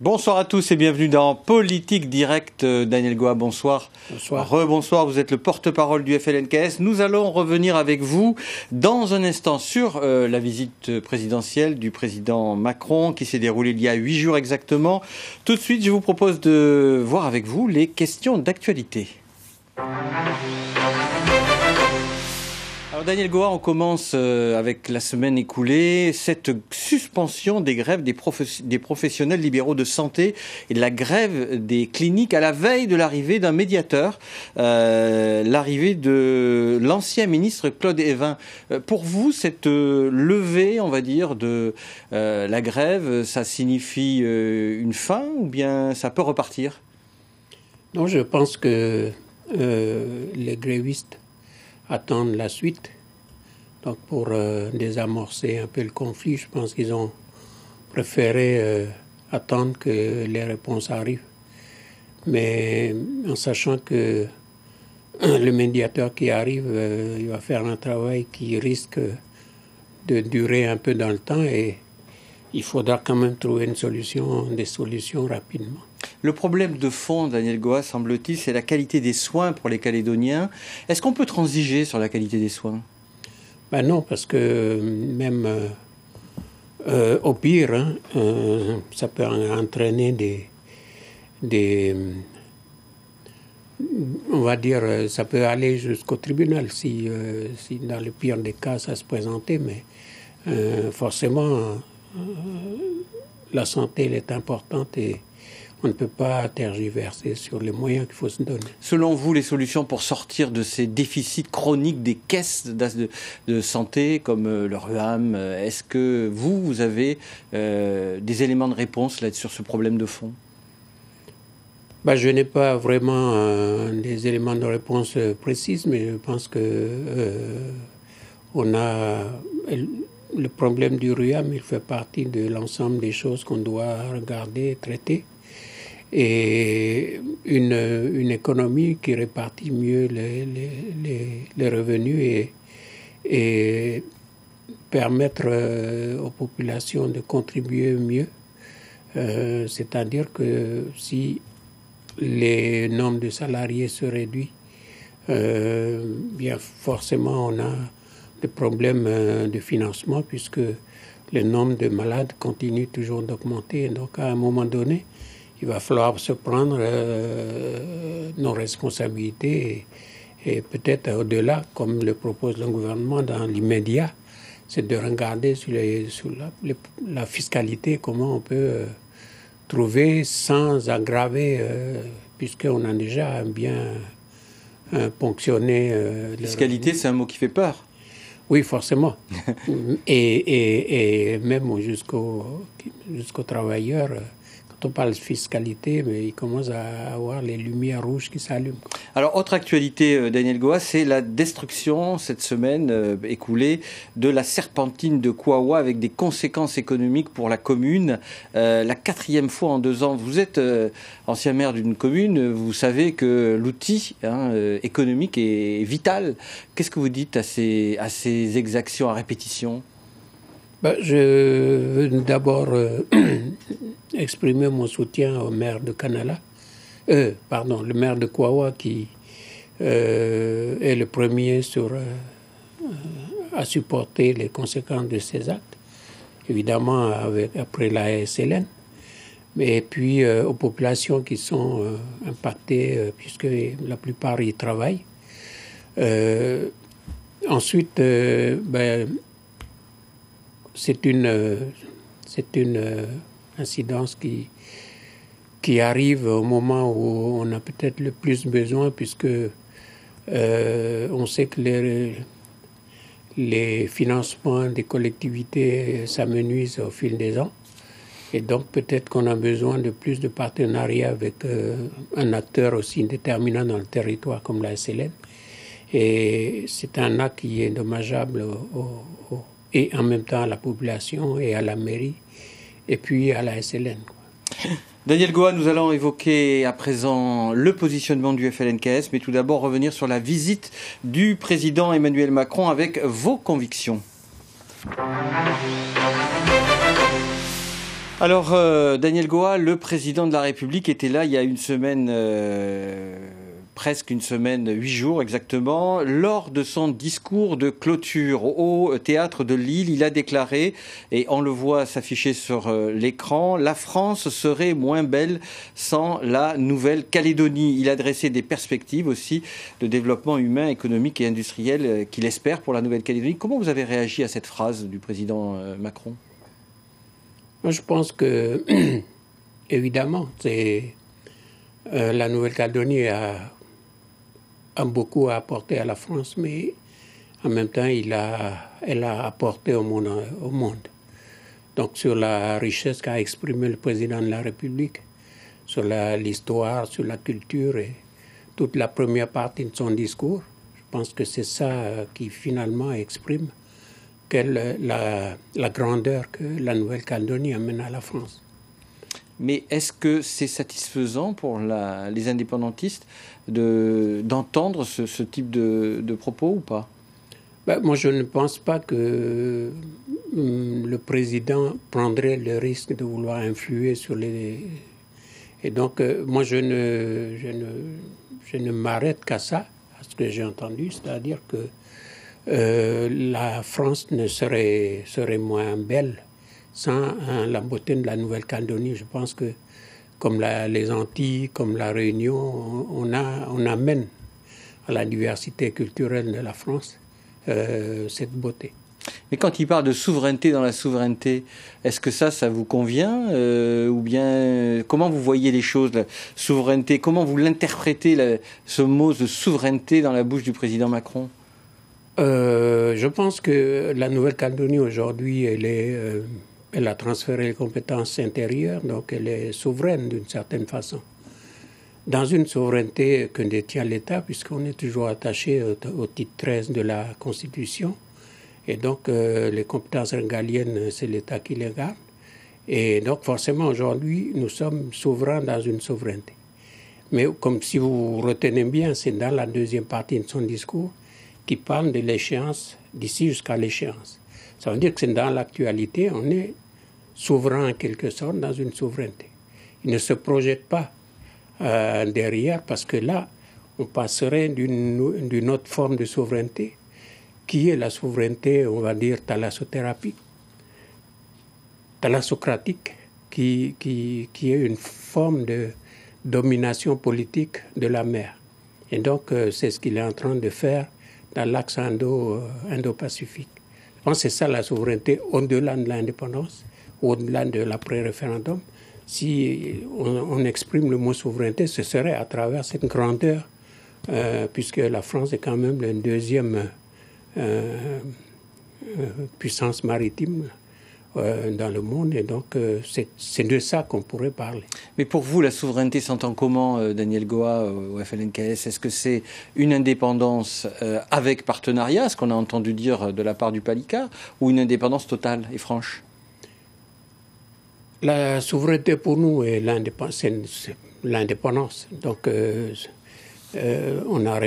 Bonsoir à tous et bienvenue dans Politique Directe. Daniel Goa, bonsoir. Bonsoir. Rebonsoir, vous êtes le porte-parole du FLNKS. Nous allons revenir avec vous dans un instant sur la visite présidentielle du président Macron qui s'est déroulée il y a 8 jours exactement. Tout de suite, je vous propose de voir avec vous les questions d'actualité. Alors Daniel Goa, on commence avec la semaine écoulée, cette suspension des grèves des professionnels libéraux de santé et de la grève des cliniques à la veille de l'arrivée d'un médiateur, l'arrivée de l'ancien ministre Claude Évin. Pour vous, cette levée, on va dire, de la grève, ça signifie une fin ou bien ça peut repartir? Non, je pense que les grévistes attendent la suite. Donc pour désamorcer un peu le conflit, je pense qu'ils ont préféré attendre que les réponses arrivent. Mais en sachant que le médiateur qui arrive, il va faire un travail qui risque de durer un peu dans le temps et il faudra quand même trouver des solutions rapidement. Le problème de fond, Daniel Goa, semble-t-il, c'est la qualité des soins pour les Calédoniens. Est-ce qu'on peut transiger sur la qualité des soins? Ben non, parce que même au pire, ça peut entraîner on va dire, ça peut aller jusqu'au tribunal si dans le pire des cas ça se présentait, mais forcément la santé elle est importante et on ne peut pas tergiverser sur les moyens qu'il faut se donner. Selon vous, les solutions pour sortir de ces déficits chroniques des caisses de santé comme le RUAM, est-ce que vous avez des éléments de réponse là, sur ce problème de fond? Je n'ai pas vraiment des éléments de réponse précis, mais je pense que on a le problème du RUAM, il fait partie de l'ensemble des choses qu'on doit regarder et traiter. Et une économie qui répartit mieux les revenus et permettre aux populations de contribuer mieux. C'est-à-dire que si les nombres de salariés se réduisent, bien forcément on a des problèmes de financement puisque le nombre de malades continue toujours d'augmenter. Donc à un moment donné, il va falloir se prendre nos responsabilités et peut-être au-delà, comme le propose le gouvernement dans l'immédiat, c'est de regarder sur la fiscalité, comment on peut trouver sans aggraver, puisqu'on a déjà bien ponctionné. Fiscalité, c'est un mot qui fait peur. Oui, forcément. et même jusqu'aux travailleurs. Quand on parle de fiscalité, mais il commence à avoir les lumières rouges qui s'allument. Alors, autre actualité, Daniel Goa, c'est la destruction, cette semaine écoulée, de la serpentine de Kouawa avec des conséquences économiques pour la commune. La 4e fois en 2 ans. Vous êtes ancien maire d'une commune, vous savez que l'outil économique est vital. Qu'est-ce que vous dites à ces exactions à répétition? Je veux d'abord exprimer mon soutien au maire de Kanala, le maire de Kouawa qui est le premier à supporter les conséquences de ces actes, évidemment après la SLN, mais puis aux populations qui sont impactées puisque la plupart y travaillent. Ensuite, c'est une incidence qui arrive au moment où on a peut-être le plus besoin, puisque on sait que les financements des collectivités s'amenuisent au fil des ans. Et donc peut-être qu'on a besoin de plus de partenariats avec un acteur aussi déterminant dans le territoire comme la SLN. Et c'est un acte qui est dommageable et en même temps à la population et à la mairie et puis à la SLN. Daniel Goa, nous allons évoquer à présent le positionnement du FLNKS, mais tout d'abord revenir sur la visite du président Emmanuel Macron avec vos convictions. Alors, Daniel Goa, le président de la République était là il y a une semaine, presque une semaine, 8 jours exactement. Lors de son discours de clôture au théâtre de Lille, il a déclaré, et on le voit s'afficher sur l'écran, la France serait moins belle sans la Nouvelle-Calédonie. Il a dressé des perspectives aussi de développement humain, économique et industriel qu'il espère pour la Nouvelle-Calédonie. Comment vous avez réagi à cette phrase du président Macron ? Moi, je pense que, évidemment, la Nouvelle-Calédonie a beaucoup apporté à la France, mais en même temps, elle a apporté au monde. Donc, sur la richesse qu'a exprimé le président de la République, sur l'histoire, sur la culture et toute la première partie de son discours, je pense que c'est ça qui finalement exprime la grandeur que la Nouvelle-Calédonie amène à la France. Mais est-ce que c'est satisfaisant pour les indépendantistes d'entendre ce type de propos ou pas ? Moi, je ne pense pas que le président prendrait le risque de vouloir influer sur les... Et donc, moi, je ne m'arrête qu'à ça, à ce que j'ai entendu, c'est-à-dire que la France serait moins belle sans la beauté de la Nouvelle-Calédonie. Je pense que comme les Antilles, comme la Réunion, on amène à la diversité culturelle de la France cette beauté. Mais quand il parle de souveraineté dans la souveraineté, est-ce que ça vous convient ou bien comment vous voyez les choses, la souveraineté, comment vous l'interprétez, ce mot de souveraineté dans la bouche du président Macron ? Je pense que la Nouvelle-Calédonie aujourd'hui, elle a transféré les compétences intérieures, donc elle est souveraine d'une certaine façon. Dans une souveraineté que détient l'État, puisqu'on est toujours attaché au titre 13 de la Constitution, et donc les compétences régaliennes, c'est l'État qui les garde. Et donc forcément aujourd'hui, nous sommes souverains dans une souveraineté. Mais comme si vous retenez bien, c'est dans la deuxième partie de son discours, qui parle de l'échéance, d'ici jusqu'à l'échéance. Ça veut dire que c'est dans l'actualité, on est souverain en quelque sorte dans une souveraineté. Il ne se projette pas derrière parce que là, on passerait d'une autre forme de souveraineté qui est la souveraineté, on va dire, thalassocratique, qui est une forme de domination politique de la mer. Et donc, c'est ce qu'il est en train de faire dans l'axe Indo-Pacifique. Je pense que c'est ça la souveraineté au-delà de l'indépendance, au-delà de l'après-référendum. Si on exprime le mot souveraineté, ce serait à travers cette grandeur, puisque la France est quand même la deuxième puissance maritime dans le monde, et donc c'est de ça qu'on pourrait parler. Mais pour vous, la souveraineté s'entend comment, Daniel Goa, au FLNKS ? Est-ce que c'est une indépendance avec partenariat, ce qu'on a entendu dire de la part du PALICA, ou une indépendance totale et franche ? La souveraineté pour nous est l'indépendance. Donc on a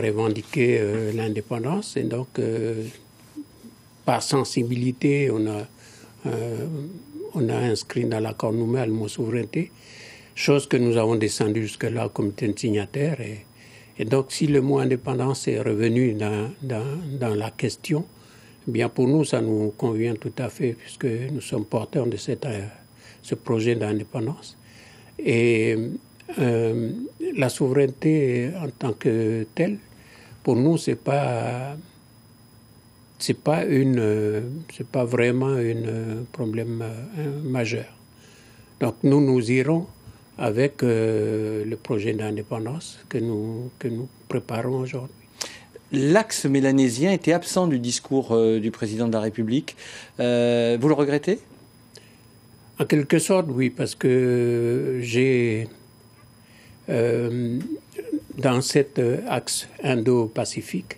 revendiqué l'indépendance, et donc par sensibilité, on a inscrit dans l'accord nouméa le mot souveraineté, chose que nous avons descendu jusque-là au comité de signataires. Et donc, si le mot indépendance est revenu dans la question, eh bien pour nous, ça nous convient tout à fait, puisque nous sommes porteurs de ce projet d'indépendance. Et la souveraineté en tant que telle, pour nous, c'est pas vraiment un problème majeur. Donc nous irons avec le projet d'indépendance que nous préparons aujourd'hui. L'axe mélanésien était absent du discours du président de la République. Vous le regrettez ? En quelque sorte, oui, parce que j'ai, dans cet axe Indo-Pacifique,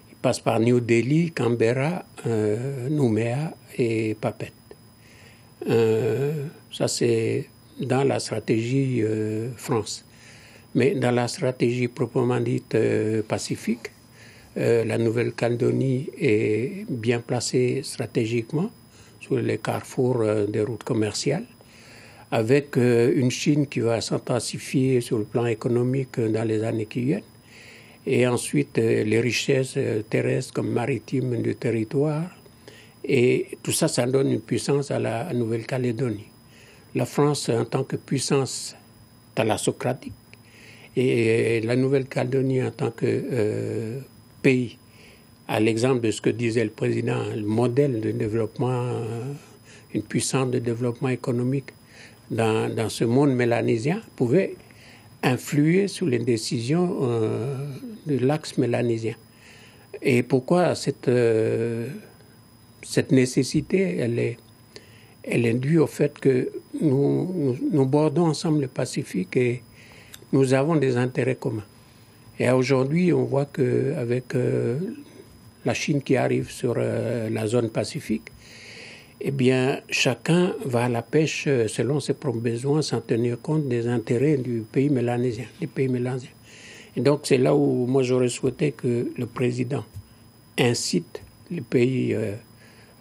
il passe par New Delhi, Canberra, Nouméa et Papeete. Ça, c'est dans la stratégie France. Mais dans la stratégie proprement dite pacifique, la Nouvelle-Calédonie est bien placée stratégiquement sur les carrefours des routes commerciales, avec une Chine qui va s'intensifier sur le plan économique dans les années qui viennent, et ensuite les richesses terrestres comme maritimes du territoire, et tout ça, ça donne une puissance à la Nouvelle-Calédonie. La France, en tant que puissance thalassocratique, et la Nouvelle-Calédonie en tant que pays, à l'exemple de ce que disait le président, le modèle de développement, une puissance de développement économique dans ce monde mélanésien, pouvait influer sur les décisions de l'axe mélanésien. Et pourquoi cette nécessité, elle est due au fait que nous bordons ensemble le Pacifique et nous avons des intérêts communs. Et aujourd'hui, on voit qu'avec la Chine qui arrive sur la zone Pacifique, eh bien, chacun va à la pêche selon ses propres besoins, sans tenir compte des intérêts du pays mélanésien, des pays mélanésiens. Et donc, c'est là où moi, j'aurais souhaité que le président incite les pays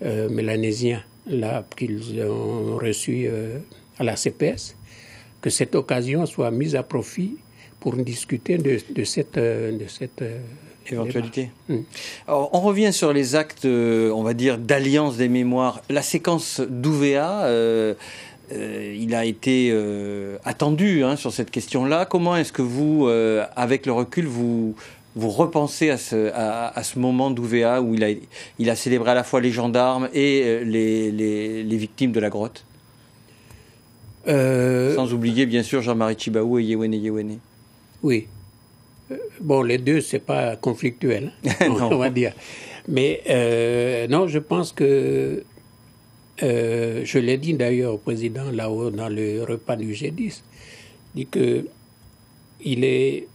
mélanésiens, là, qu'ils ont reçu à la CPS, que cette occasion soit mise à profit pour discuter de cette éventualité. Alors, on revient sur les actes, on va dire, d'alliance des mémoires. La séquence d'Ouvéa, il a été attendu sur cette question-là. Comment est-ce que vous, avec le recul, vous repensez à ce moment d'Ouvéa où il a célébré à la fois les gendarmes et les victimes de la grotte? Sans oublier, bien sûr, Jean-Marie Tjibaou et Yewene. Oui. Bon, les deux, c'est pas conflictuel, on va dire. Mais non, je pense que, je l'ai dit d'ailleurs au président là-haut dans le repas du G10, dit que il est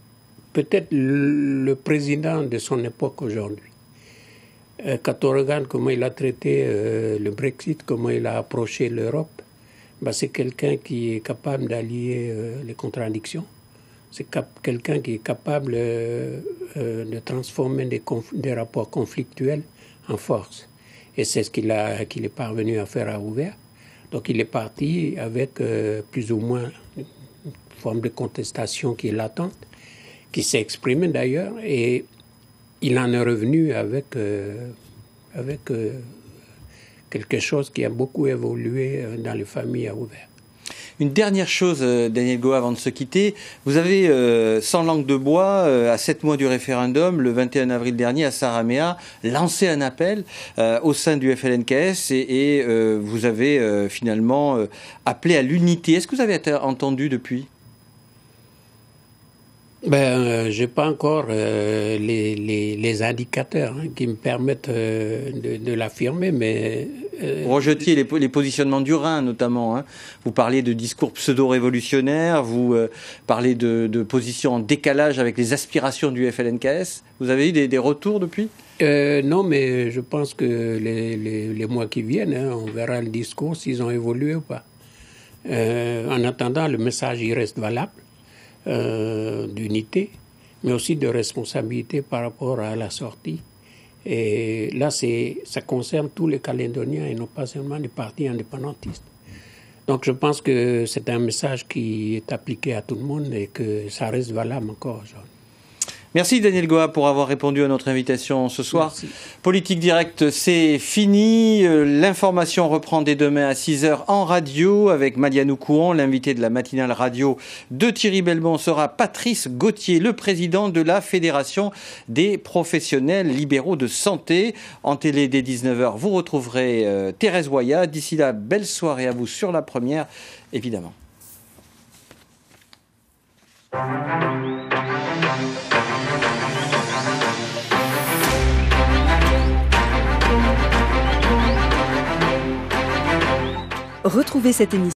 peut-être le président de son époque aujourd'hui. Quand on regarde comment il a traité le Brexit, comment il a approché l'Europe, c'est quelqu'un qui est capable d'allier les contradictions. C'est quelqu'un qui est capable de transformer des rapports conflictuels en force. Et c'est ce qu'il est parvenu à faire à Ouvéa. Donc il est parti avec plus ou moins une forme de contestation qui est latente, qui s'est exprimée d'ailleurs, et il en est revenu avec quelque chose qui a beaucoup évolué dans les familles à Ouvéa. Une dernière chose, Daniel Goa, avant de se quitter. Vous avez, sans langue de bois, à 7 mois du référendum, le 21 avril dernier, à Saramea, lancé un appel au sein du FLNKS et vous avez finalement appelé à l'unité. Est-ce que vous avez été entendu depuis ? J'ai pas encore les indicateurs qui me permettent de l'affirmer, mais... Vous rejetiez les positionnements du Rhin, notamment. Vous parliez de discours pseudo-révolutionnaires, vous parlez de positions en décalage avec les aspirations du FLNKS. Vous avez eu des retours depuis ? Non, mais je pense que les mois qui viennent, on verra le discours, s'ils ont évolué ou pas. En attendant, le message, il reste valable. D'unité, mais aussi de responsabilité par rapport à la sortie. Et là, ça concerne tous les Calédoniens et non pas seulement les partis indépendantistes. Donc je pense que c'est un message qui est appliqué à tout le monde et que ça reste valable encore aujourd'hui. Merci Daniel Goa pour avoir répondu à notre invitation ce soir. Merci. Politique Directe, c'est fini. L'information reprend dès demain à 6h en radio avec Madianou Kouon. L'invité de la matinale radio de Thierry Belmont sera Patrice Gauthier, le président de la Fédération des professionnels libéraux de santé. En télé dès 19h, vous retrouverez Thérèse Waya. D'ici là, belle soirée à vous sur la première, évidemment. Retrouvez cette émission